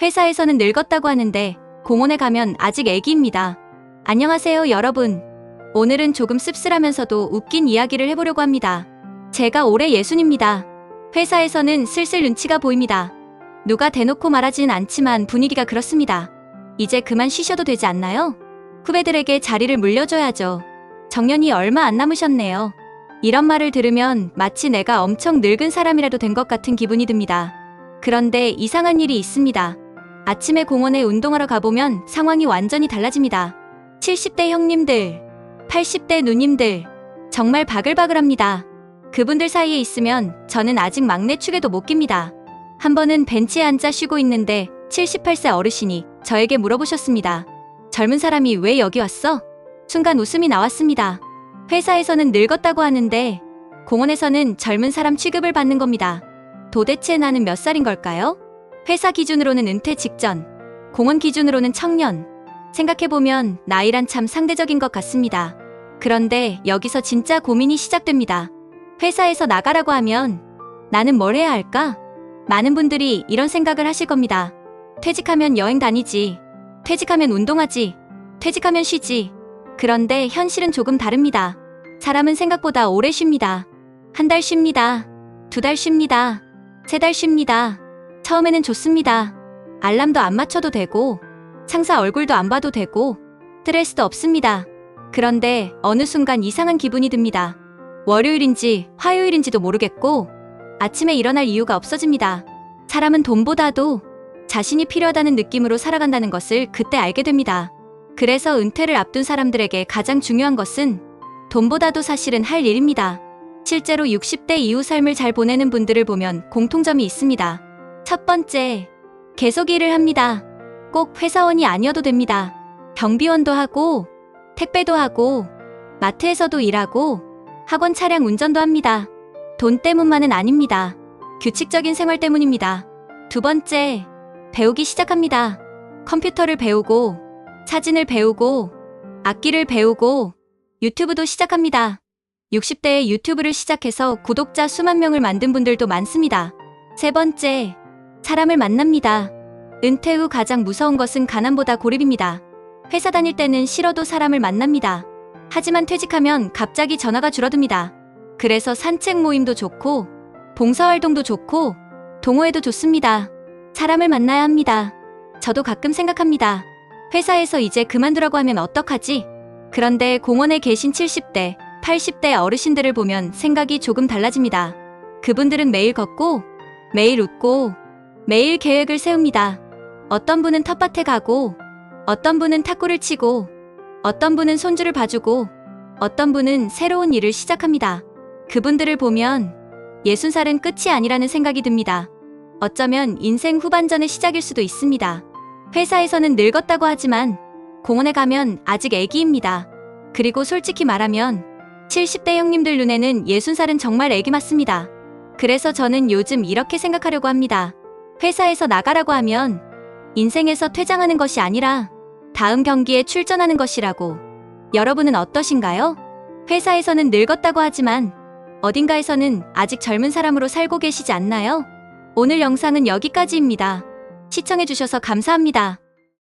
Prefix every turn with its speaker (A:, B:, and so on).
A: 회사에서는 늙었다고 하는데 공원에 가면 아직 애기입니다. 안녕하세요 여러분. 오늘은 조금 씁쓸하면서도 웃긴 이야기를 해보려고 합니다. 제가 올해 60입니다. 회사에서는 슬슬 눈치가 보입니다. 누가 대놓고 말하진 않지만 분위기가 그렇습니다. 이제 그만 쉬셔도 되지 않나요? 후배들에게 자리를 물려줘야죠. 정년이 얼마 안 남으셨네요. 이런 말을 들으면 마치 내가 엄청 늙은 사람이라도 된 것 같은 기분이 듭니다. 그런데 이상한 일이 있습니다. 아침에 공원에 운동하러 가보면 상황이 완전히 달라집니다. 70대 형님들, 80대 누님들, 정말 바글바글합니다. 그분들 사이에 있으면 저는 아직 막내 축에도 못 낍니다. 한 번은 벤치에 앉아 쉬고 있는데 78세 어르신이 저에게 물어보셨습니다. 젊은 사람이 왜 여기 왔어? 순간 웃음이 나왔습니다. 회사에서는 늙었다고 하는데 공원에서는 젊은 사람 취급을 받는 겁니다. 도대체 나는 몇 살인 걸까요? 회사 기준으로는 은퇴 직전, 공원 기준으로는 청년. 생각해보면 나이란 참 상대적인 것 같습니다. 그런데 여기서 진짜 고민이 시작됩니다. 회사에서 나가라고 하면 나는 뭘 해야 할까? 많은 분들이 이런 생각을 하실 겁니다. 퇴직하면 여행 다니지. 퇴직하면 운동하지. 퇴직하면 쉬지. 그런데 현실은 조금 다릅니다. 사람은 생각보다 오래 쉽니다. 한 달 쉽니다. 2달 쉽니다. 3달 쉽니다. 처음에는 좋습니다. 알람도 안 맞춰도 되고 상사 얼굴도 안 봐도 되고 스트레스도 없습니다. 그런데 어느 순간 이상한 기분이 듭니다. 월요일인지 화요일인지도 모르겠고 아침에 일어날 이유가 없어집니다. 사람은 돈보다도 자신이 필요하다는 느낌으로 살아간다는 것을 그때 알게 됩니다. 그래서 은퇴를 앞둔 사람들에게 가장 중요한 것은 돈보다도 사실은 할 일입니다. 실제로 60대 이후 삶을 잘 보내는 분들을 보면 공통점이 있습니다. 첫 번째, 계속 일을 합니다. 꼭 회사원이 아니어도 됩니다. 경비원도 하고, 택배도 하고, 마트에서도 일하고, 학원 차량 운전도 합니다. 돈 때문만은 아닙니다. 규칙적인 생활 때문입니다. 두 번째, 배우기 시작합니다. 컴퓨터를 배우고, 사진을 배우고, 악기를 배우고, 유튜브도 시작합니다. 60대에 유튜브를 시작해서 구독자 수만 명을 만든 분들도 많습니다. 세 번째, 사람을 만납니다. 은퇴 후 가장 무서운 것은 가난보다 고립입니다. 회사 다닐 때는 싫어도 사람을 만납니다. 하지만 퇴직하면 갑자기 전화가 줄어듭니다. 그래서 산책 모임도 좋고, 봉사활동도 좋고, 동호회도 좋습니다. 사람을 만나야 합니다. 저도 가끔 생각합니다. 회사에서 이제 그만두라고 하면 어떡하지? 그런데 공원에 계신 70대, 80대 어르신들을 보면 생각이 조금 달라집니다. 그분들은 매일 걷고, 매일 웃고, 매일 계획을 세웁니다. 어떤 분은 텃밭에 가고, 어떤 분은 탁구를 치고, 어떤 분은 손주를 봐주고, 어떤 분은 새로운 일을 시작합니다. 그분들을 보면 60살은 끝이 아니라는 생각이 듭니다. 어쩌면 인생 후반전의 시작일 수도 있습니다. 회사에서는 늙었다고 하지만 공원에 가면 아직 애기입니다. 그리고 솔직히 말하면 70대 형님들 눈에는 60살은 정말 애기 맞습니다. 그래서 저는 요즘 이렇게 생각하려고 합니다. 회사에서 나가라고 하면 인생에서 퇴장하는 것이 아니라 다음 경기에 출전하는 것이라고. 여러분은 어떠신가요? 회사에서는 늙었다고 하지만 어딘가에서는 아직 젊은 사람으로 살고 계시지 않나요? 오늘 영상은 여기까지입니다. 시청해주셔서 감사합니다.